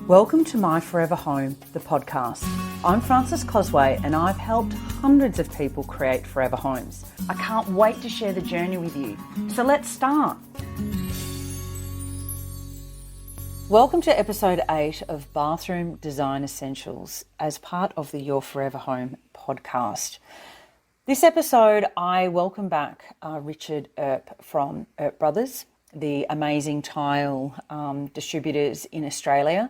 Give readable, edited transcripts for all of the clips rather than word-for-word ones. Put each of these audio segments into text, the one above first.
Welcome to My Forever Home, the podcast. I'm Frances Cosway and I've helped hundreds of people create forever homes. I can't wait to share the journey with you. So let's start. Welcome to episode 8 of Bathroom Design Essentials as part of the Your Forever Home podcast. This episode, I welcome back Richard Earp from Earp Brothers, the amazing tile distributors in Australia.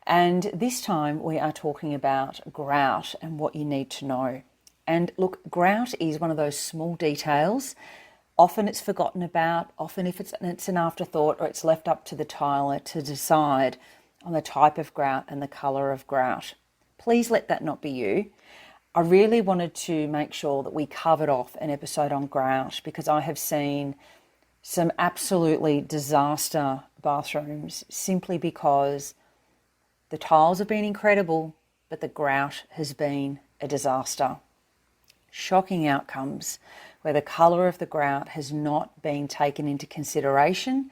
And this time we are talking about grout and what you need to know. And look, grout is one of those small details. Often it's forgotten about, often if it's an afterthought, or it's left up to the tiler to decide on the type of grout and the colour of grout. Please let that not be you. I really wanted to make sure that we covered off an episode on grout because I have seen some absolutely disaster bathrooms simply because the tiles have been incredible, but the grout has been a disaster. Shocking outcomes where the colour of the grout has not been taken into consideration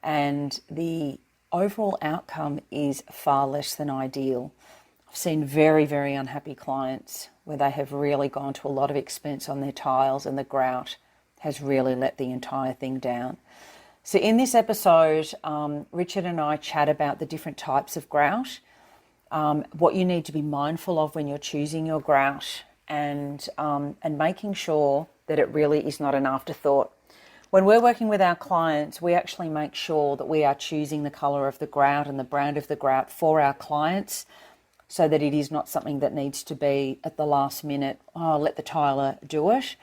and the overall outcome is far less than ideal. I've seen very, very unhappy clients where they have really gone to a lot of expense on their tiles and the grout has really let the entire thing down. So in this episode, Richard and I chat about the different types of grout, what you need to be mindful of when you're choosing your grout, and making sure that it really is not an afterthought. When we're working with our clients, we actually make sure that we are choosing the colour of the grout and the brand of the grout for our clients so that it is not something that needs to be at the last minute, let the tiler do it,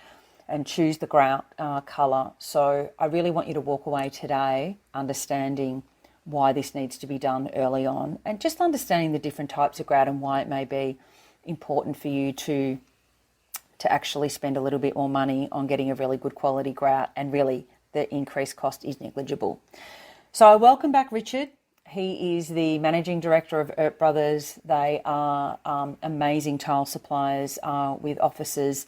and choose the grout colour. So I really want you to walk away today understanding why this needs to be done early on and just understanding the different types of grout and why it may be important for you to actually spend a little bit more money on getting a really good quality grout, and really the increased cost is negligible. So I welcome back Richard. He is the Managing Director of Earp Brothers. They are amazing tile suppliers with offices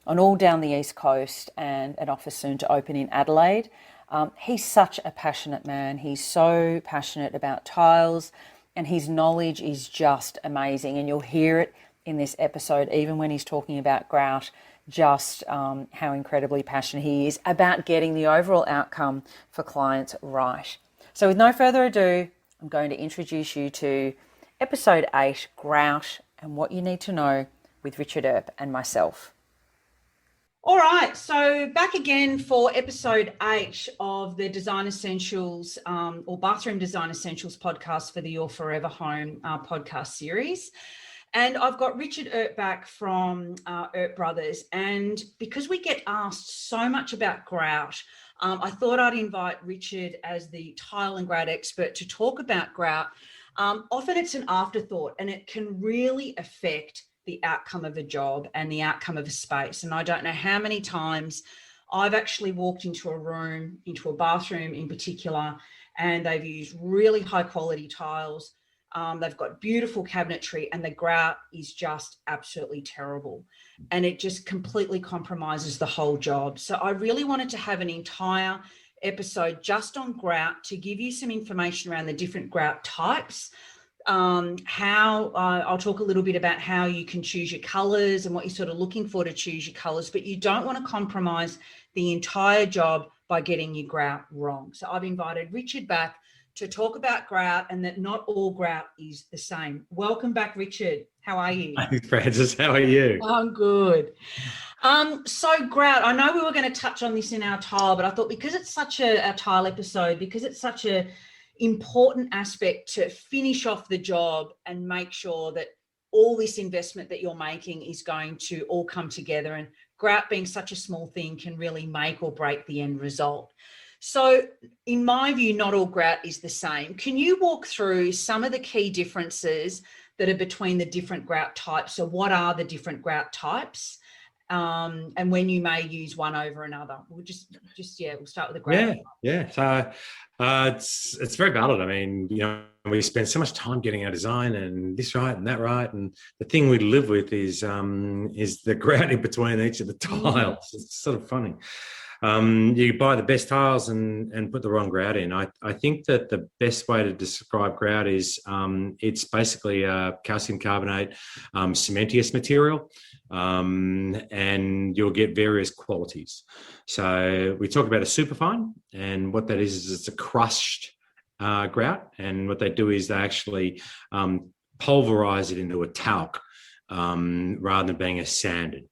on all down the East Coast and an office soon to open in Adelaide. He's such a passionate man. He's so passionate about tiles and his knowledge is just amazing. And you'll hear it in this episode, even when he's talking about grout, just how incredibly passionate he is about getting the overall outcome for clients right. So with no further ado, I'm going to introduce you to episode 8, Grout and What You Need to Know with Richard Earp and myself. All right, so back again for episode 8 of the Design Essentials or Bathroom Design Essentials podcast for the Your Forever Home podcast series. And I've got Richard Earp back from Earp Brothers. And because we get asked so much about grout, I thought I'd invite Richard as the tile and grout expert to talk about grout. Often it's an afterthought and it can really affect the outcome of a job and the outcome of a space. And I don't know how many times I've actually walked into a room, into a bathroom in particular, and they've used really high quality tiles. They've got beautiful cabinetry and the grout is just absolutely terrible. And it just completely compromises the whole job. So I really wanted to have an entire episode just on grout to give you some information around the different grout types. I'll talk a little bit about how you can choose your colours and what you're sort of looking for to choose your colours, but you don't want to compromise the entire job by getting your grout wrong. So I've invited Richard back to talk about grout and that not all grout is the same. Welcome back, Richard. How are you? Hi, Frances. How are you? I'm good. So grout, I know we were going to touch on this in our tile, but I thought because it's such a tile episode, because it's such a important aspect to finish off the job and make sure that all this investment that you're making is going to all come together, and grout being such a small thing can really make or break the end result. So in my view, not all grout is the same. Can you walk through some of the key differences that are between the different grout types? So what are the different grout types? And when you may use one over another? We'll we'll start with the grout. Yeah. So it's very valid. I mean, we spend so much time getting our design and this right and that right, and the thing we live with is the grout in between each of the tiles. It's sort of funny. You buy the best tiles and put the wrong grout in. I think that the best way to describe grout is it's basically a calcium carbonate cementitious material, and you'll get various qualities. So we talk about a superfine, and what that is it's a crushed grout, and what they do is they actually pulverize it into a talc rather than being a sanded.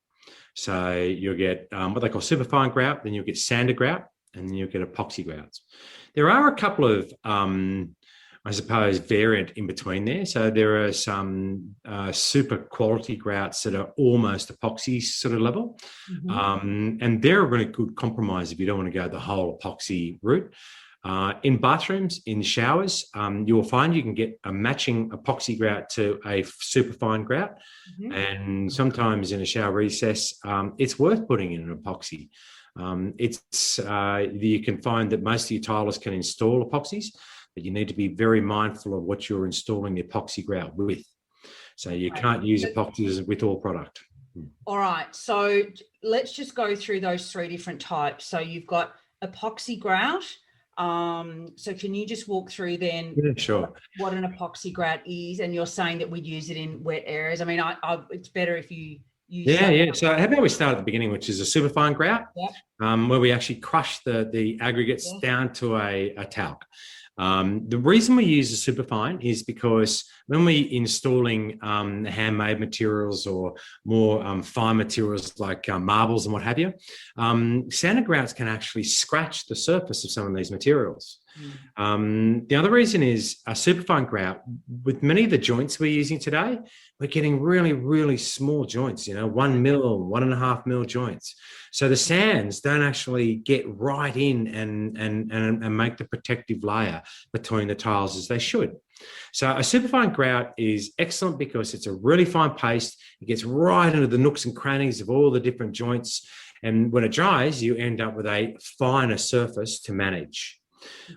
So you'll get what they call superfine grout, then you'll get sanded grout, and then you'll get epoxy grouts. There are a couple of, I suppose, variant in between there. So there are some super quality grouts that are almost epoxy sort of level. And they're a really good compromise if you don't want to go the whole epoxy route. In bathrooms, in showers, you will find you can get a matching epoxy grout to a superfine grout. And sometimes in a shower recess, it's worth putting in an epoxy. You can find that most of your tilers can install epoxies, but you need to be very mindful of what you're installing the epoxy grout with. So you can't use epoxies with all product. All right. So let's just go through those three different types. So you've got epoxy grout. So can you just walk through then what an epoxy grout is? And you're saying that we'd use it in wet areas. I mean, it's better if you use So how about we start at the beginning, which is a superfine grout, where we actually crush the aggregates down to a talc. The reason we use a superfine is because when we're installing handmade materials or more fine materials like marbles and what have you, sanded grouts can actually scratch the surface of some of these materials. The other reason is a superfine grout, with many of the joints we're using today, we're getting really, really small joints, 1 mil, 1.5 mil joints. So the sands don't actually get right in and make the protective layer between the tiles as they should. So a superfine grout is excellent because it's a really fine paste. It gets right into the nooks and crannies of all the different joints. And when it dries, you end up with a finer surface to manage.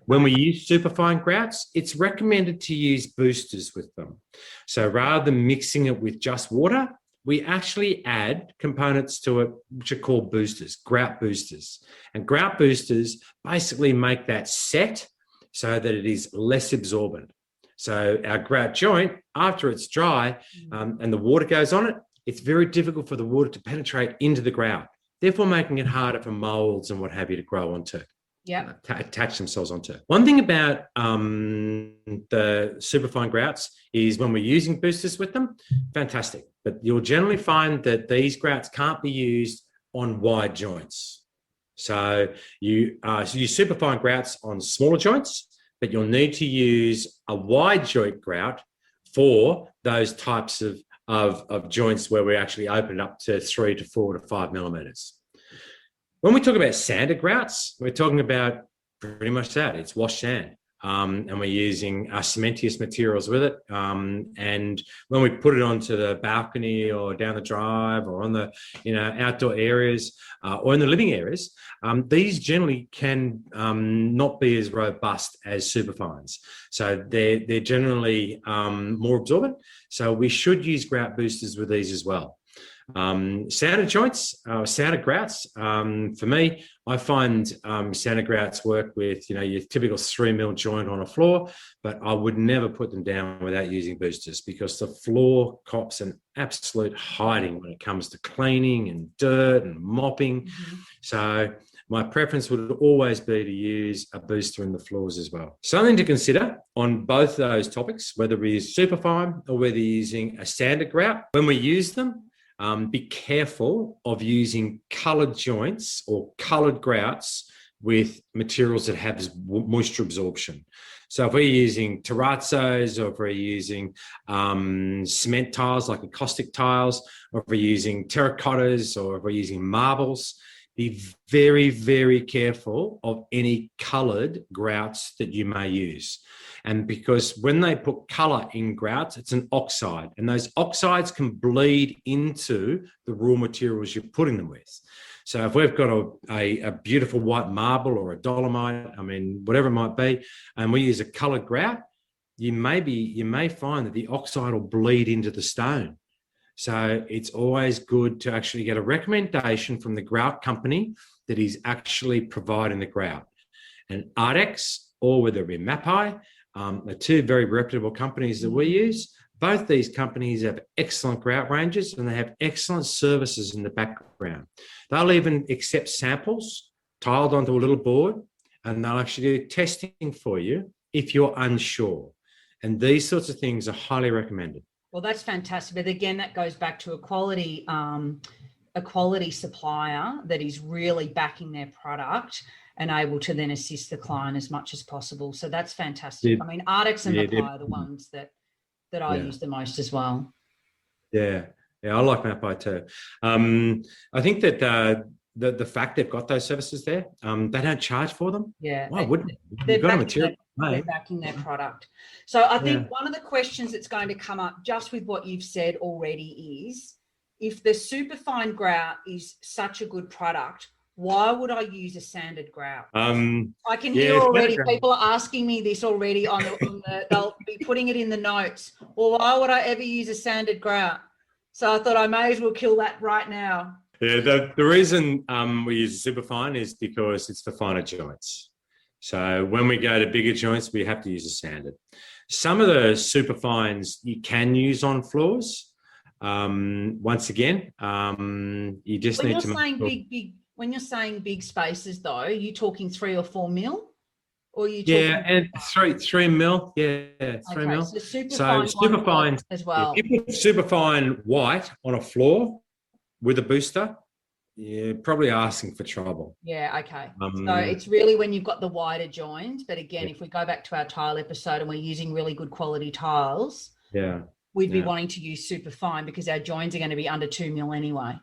When we use superfine grouts, it's recommended to use boosters with them. So rather than mixing it with just water, we actually add components to it which are called boosters, grout boosters. And grout boosters basically make that set so that it is less absorbent. So our grout joint, after it's dry and the water goes on it, it's very difficult for the water to penetrate into the grout, therefore making it harder for molds and what have you to grow onto. Attach themselves onto. One thing about the superfine grouts is when we're using boosters with them, fantastic. But you'll generally find that these grouts can't be used on wide joints. So you use superfine grouts on smaller joints, but you'll need to use a wide joint grout for those types of joints where we actually open it up to 3 to 4 to 5 millimeters. When we talk about sanded grouts, we're talking about pretty much that. It's washed sand. And we're using cementitious materials with it. And when we put it onto the balcony or down the drive or on the outdoor areas or in the living areas, these generally can not be as robust as superfines. So they're generally more absorbent. So we should use grout boosters with these as well. Sanded joints, sanded grouts. For me, I find sanded grouts work with your typical 3 mil joint on a floor, but I would never put them down without using boosters because the floor cops an absolute hiding when it comes to cleaning and dirt and mopping. So my preference would always be to use a booster in the floors as well. Something to consider on both those topics, whether we use superfine or whether you're using a sanded grout. When we use them, be careful of using coloured joints or coloured grouts with materials that have moisture absorption. So if we're using terrazzos or if we're using cement tiles like acoustic tiles, or if we're using terracottas or if we're using marbles, be very, very careful of any coloured grouts that you may use. And because when they put colour in grouts, it's an oxide, and those oxides can bleed into the raw materials you're putting them with. So if we've got a beautiful white marble or a dolomite, whatever it might be, and we use a coloured grout, you may find that the oxide will bleed into the stone. So it's always good to actually get a recommendation from the grout company that is actually providing the grout. And Ardex, or whether it be Mapai, are two very reputable companies that we use. Both these companies have excellent grout ranges and they have excellent services in the background. They'll even accept samples tiled onto a little board, and they'll actually do testing for you if you're unsure. And these sorts of things are highly recommended. Well, that's fantastic. But again, that goes back to a quality supplier that is really backing their product and able to then assist the client as much as possible. So that's fantastic. I mean, Ardex and Mapai are the ones that I use the most as well. Yeah, I like Mapai too. I think that the fact they've got those services there, they don't charge for them. Yeah, why wouldn't they're backing their product. So I think one of the questions that's going to come up just with what you've said already is, if the superfine grout is such a good product, why would I use a sanded grout? I can hear already people are asking me this already they'll be putting it in the notes. Well, why would I ever use a sanded grout? So I thought I may as well kill that right now. Yeah, the reason we use superfine is because it's for finer joints. So when we go to bigger joints, we have to use a sanded. Some of the superfines you can use on floors. Once again, you just need to. When you're saying big spaces, though, are you talking 3 or 4 mil? Or are you talking and 3 mil. Yeah, 3 mil. So superfine as well. If you put superfine white on a floor with a booster, you're probably asking for trouble. Yeah, okay. So it's really when you've got the wider joint. But again, if we go back to our tile episode and we're using really good quality tiles, we'd be wanting to use superfine because our joints are going to be under 2 mil anyway.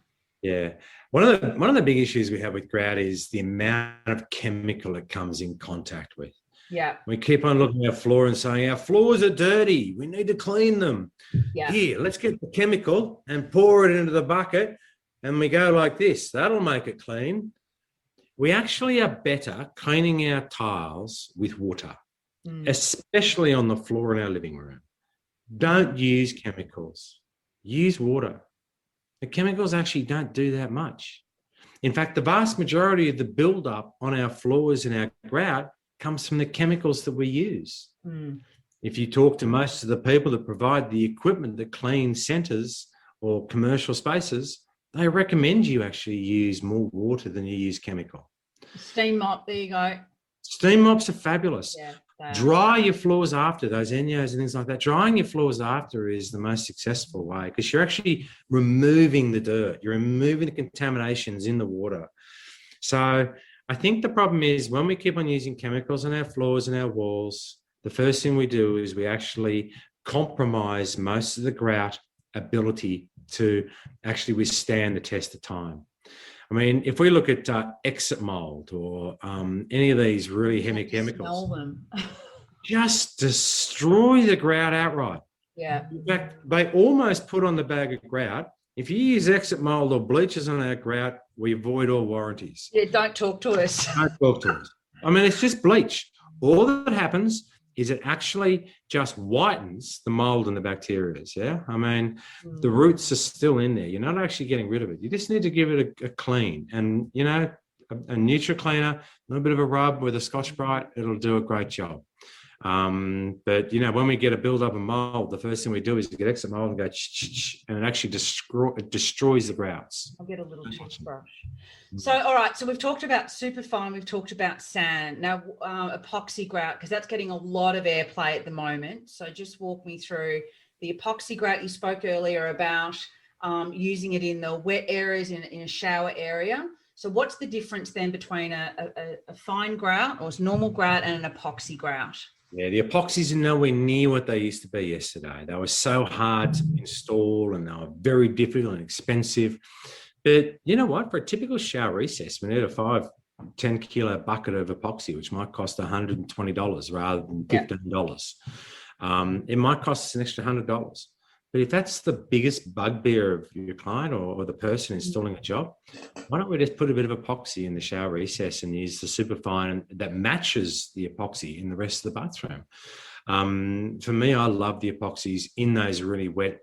Yeah. One of the big issues we have with grout is the amount of chemical it comes in contact with. Yeah. We keep on looking at our floor and saying, our floors are dirty. We need to clean them. Yeah. Here, let's get the chemical and pour it into the bucket. And we go like this. That'll make it clean. We actually are better cleaning our tiles with water, especially on the floor in our living room. Don't use chemicals. Use water. The chemicals actually don't do that much. In fact, the vast majority of the buildup on our floors and our grout comes from the chemicals that we use. If you talk to most of the people that provide the equipment that clean centres or commercial spaces, they recommend you actually use more water than you use chemical. Steam mop, there you go. Steam mops are fabulous. Yeah. Dry your floors after, those Enyos and things like that. Drying your floors after is the most successful way because you're actually removing the dirt. You're removing the contaminations in the water. So I think the problem is when we keep on using chemicals on our floors and our walls, the first thing we do is we actually compromise most of the grout ability to actually withstand the test of time. I mean, if we look at exit mold or any of these really heavy chemicals, just destroy the grout outright. Yeah. In fact, they almost put on the bag of grout, if you use exit mold or bleachers on our grout, we avoid all warranties. Yeah, don't talk to us. Don't talk to us. I mean, it's just bleach. All that happens is it actually just whitens the mold and the bacteria. Yeah. I mean, the roots are still in there. You're not actually getting rid of it. You just need to give it a clean. And, you know, a neutral cleaner, a little bit of a rub with a Scotch-Brite, it'll do a great job. But, you know, when we get a build-up of mold, the first thing we do is get exit mold and go, and it actually destroys the grouts. I'll get a little toothbrush. So, all right. So we've talked about superfine. We've talked about sand. Now, epoxy grout, because that's getting a lot of airplay at the moment. So just walk me through the epoxy grout. You spoke earlier about using it in the wet areas in a shower area. So what's the difference then between a fine grout or normal grout and an epoxy grout? Yeah, the epoxies are nowhere near what they used to be yesterday. They were so hard to install and they were very difficult and expensive. But you know what? For a typical shower recess, we need a 10 kilo bucket of epoxy, which might cost $120 rather than $15. It might cost us an extra $100. But if that's the biggest bugbear of your client or the person installing a job, why don't we just put a bit of epoxy in the shower recess and use the superfine that matches the epoxy in the rest of the bathroom? For me, I love the epoxies in those really wet,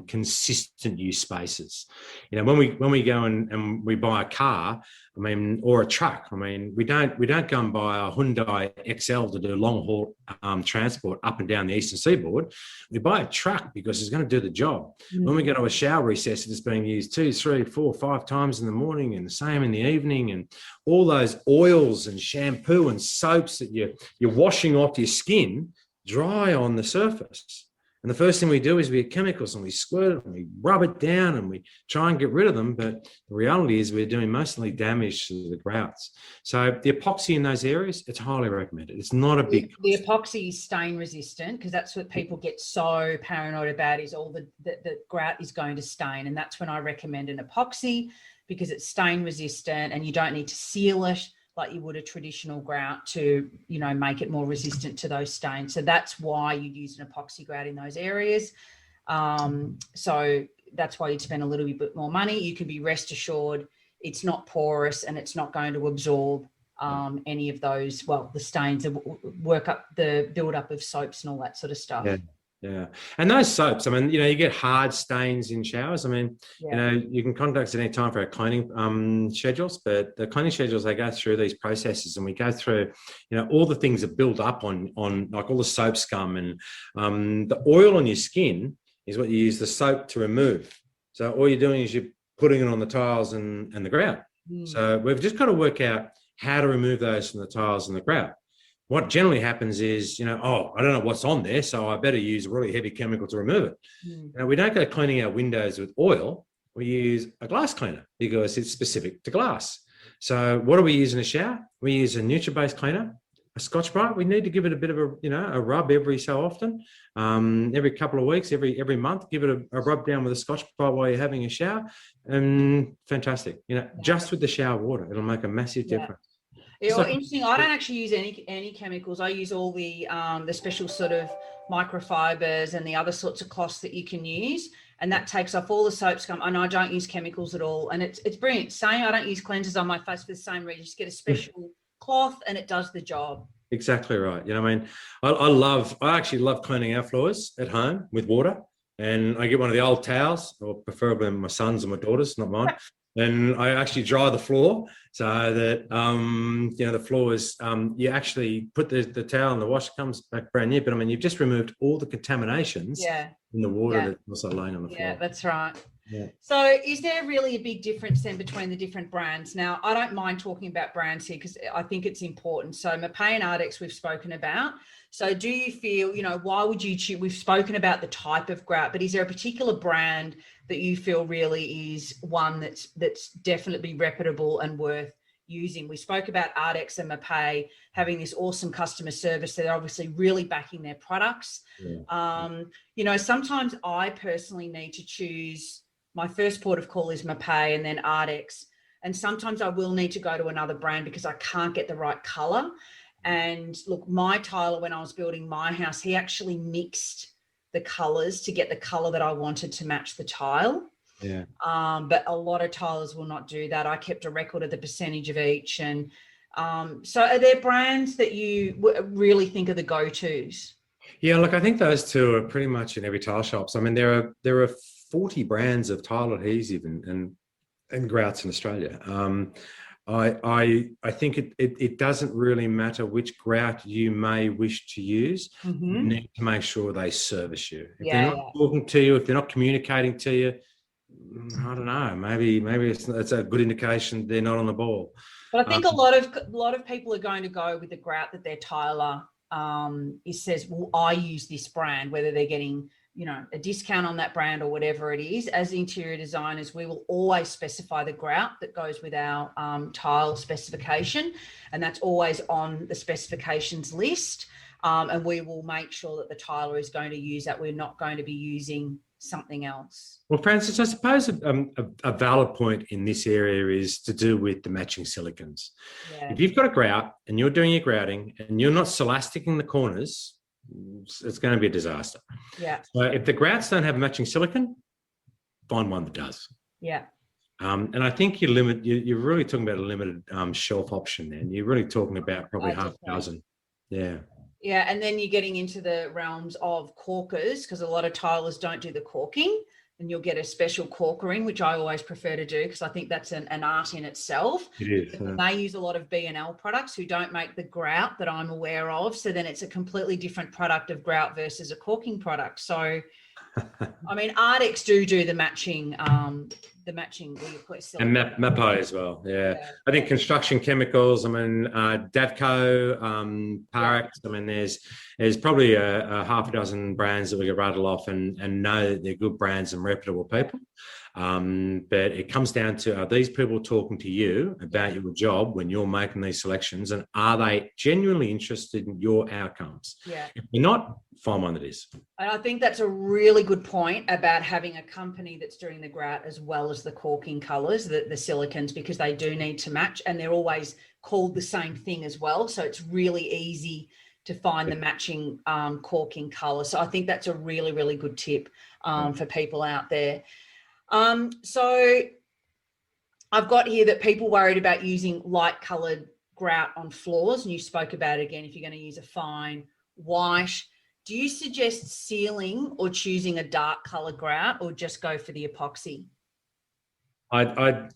consistent use spaces. You know, when we go and we buy a car, I mean, or a truck, I mean, we don't go and buy a Hyundai XL to do long haul transport up and down the eastern seaboard. We buy a truck because it's going to do the job. When we go to a shower recess, it's being used 2, 3, 4, 5 times in the morning, and the same in the evening, and all those oils and shampoo and soaps that you're washing off your skin dry on the surface. And the first thing we do is we get chemicals and we squirt it and we rub it down and we try and get rid of them. But the reality is we're doing mostly damage to the grouts. So the epoxy in those areas, it's highly recommended. It's not a big... The epoxy is stain resistant, because that's what people get so paranoid about, is all the grout is going to stain. And that's when I recommend an epoxy, because it's stain resistant and you don't need to seal it like you would a traditional grout to, you know, make it more resistant to those stains. So that's why you use an epoxy grout in those areas. So that's why you'd spend a little bit more money. You can be rest assured it's not porous and it's not going to absorb any of those, well, the stains, the build up of soaps and all that sort of stuff. Yeah. And those soaps, I mean, you know, you get hard stains in showers. I mean, you know, you can contact us at any time for our cleaning schedules, but the cleaning schedules, they go through these processes, and we go through, you know, all the things that build up on like all the soap scum, and the oil on your skin is what you use the soap to remove. So all you're doing is you're putting it on the tiles and the grout. So we've just got to work out how to remove those from the tiles and the grout. What generally happens is, you know, oh, I don't know what's on there, so I better use a really heavy chemical to remove it. Now, we don't go cleaning our windows with oil. We use a glass cleaner because it's specific to glass. So what do we use in a shower? We use a neutral-based cleaner, a Scotch-Brite. We need to give it a bit of a rub every so often, every couple of weeks, every month. Give it a rub down with a Scotch-Brite while you're having a shower, and fantastic. You know, just with the shower water, it'll make a massive difference. Interesting. I don't actually use any chemicals. I use all the special sort of microfibers and the other sorts of cloths that you can use, and that takes off all the soap scum. And I don't use chemicals at all, and it's brilliant. Same. I don't use cleansers on my face for the same reason. Just get a special cloth, and it does the job. Exactly right. You know, I mean, I actually love cleaning our floors at home with water, and I get one of the old towels, or preferably my son's or my daughter's, not mine. And I actually dry the floor so that, you know, the floor is, you actually put the towel in the wash, comes back brand new. But I mean, you've just removed all the contaminations in the water that's also laying on the floor. Yeah, that's right. Yeah. So is there really a big difference then between the different brands? Now, I don't mind talking about brands here because I think it's important. So Mapei and Ardex we've spoken about. So do you feel, you know, why would you choose? We've spoken about the type of grout, but is there a particular brand that you feel really is one that's definitely reputable and worth using? We spoke about Ardex and Mapei having this awesome customer service. They're obviously really backing their products. You know, sometimes I personally need to choose. My first port of call is Mapei and then Ardex. And sometimes I will need to go to another brand because I can't get the right color. And look, my tiler, when I was building my house, he actually mixed the colors to get the color that I wanted to match the tile. But a lot of tilers will not do that. I kept a record of the percentage of each. And so are there brands that you really think are the go-tos? Yeah, look, I think those two are pretty much in every tile shops. I mean, there are 40 brands of tile adhesive and grouts in Australia. I think it doesn't really matter which grout you may wish to use. You need to make sure they service you. If they're not talking to you, if they're not communicating to you, I don't know. Maybe it's a good indication they're not on the ball. But I think a lot of people are going to go with the grout that their tiler says, well, I use this brand, whether they're getting, you know, a discount on that brand or whatever it is. As interior designers, we will always specify the grout that goes with our tile specification, and that's always on the specifications list. And we will make sure that the tiler is going to use that. We're not going to be using something else. Well, Francis, I suppose a valid point in this area is to do with the matching silicons. If you've got a grout and you're doing your grouting and you're not silasticing the corners, it's going to be a disaster. So if the grouts don't have matching silicon, find one that does. And I think you're really talking about a limited shelf option then. You're really talking about probably 500. Yeah, and then you're getting into the realms of corkers, because a lot of tilers don't do the corking, and you'll get a special corkering, which I always prefer to do because I think that's an art in itself. It is. They use a lot of B&L products who don't make the grout that I'm aware of. So then it's a completely different product of grout versus a corking product. So, I mean, Ardex do the matching, and Mapo as well. Yeah. I think construction chemicals, I mean, Davco, Parex, I mean, there's probably a half a dozen brands that we could rattle off and know that they're good brands and reputable people. But it comes down to, are these people talking to you about your job when you're making these selections, and are they genuinely interested in your outcomes? Yeah. If they're not, find one that is. And I think that's a really good point about having a company that's doing the grout as well as the corking colors, the silicons, because they do need to match, and they're always called the same thing as well. So it's really easy to find the matching corking color. So I think that's a really, really good tip for people out there. So I've got here that people worried about using light colored grout on floors, and you spoke about it again, if you're going to use a fine white. Do you suggest sealing or choosing a dark color grout, or just go for the epoxy? I'd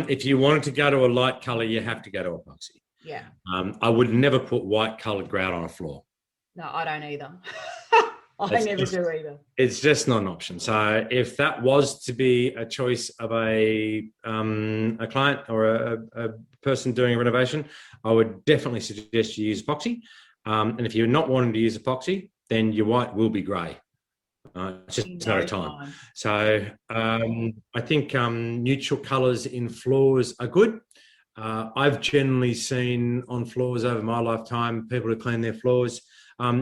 if you wanted to go to a light color, you have to go to epoxy. Yeah. I would never put white colored grout on a floor. No, I don't either. I never do either. It's just not an option. So if that was to be a choice of a client or a person doing a renovation, I would definitely suggest you use epoxy. And if you're not wanting to use epoxy, then your white will be grey. It's just a matter of time. So I think neutral colours in floors are good. I've generally seen on floors over my lifetime, people who clean their floors,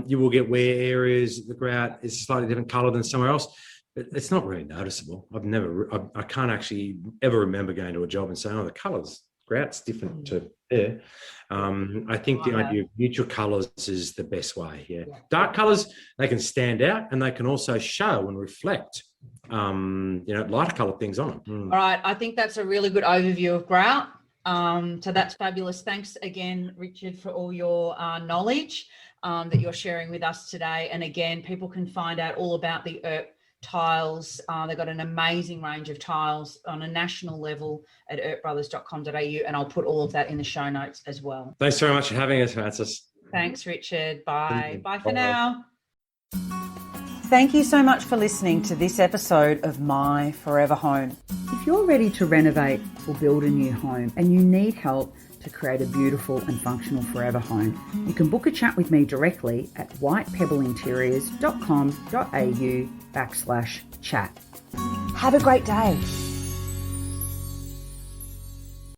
you will get wear areas, the grout is slightly different colour than somewhere else, but it's not really noticeable. I can't actually ever remember going to a job and saying, oh, the colours, grout's different to there. I think the idea of neutral colours is the best way. Yeah. Dark colours, they can stand out and they can also show and reflect, lighter coloured things on them. All right. I think that's a really good overview of grout. So that's fabulous. Thanks again, Richard, for all your knowledge that you're sharing with us today. And again, people can find out all about the ERP tiles. They've got an amazing range of tiles on a national level at earpbrothers.com.au, and I'll put all of that in the show notes as well. Thanks very much for having us, Francis. Thanks, Richard. Bye. Bye for now. Thank you so much for listening to this episode of My Forever Home. If you're ready to renovate or build a new home and you need help to create a beautiful and functional forever home, you can book a chat with me directly at whitepebbleinteriors.com.au/chat. Have a great day.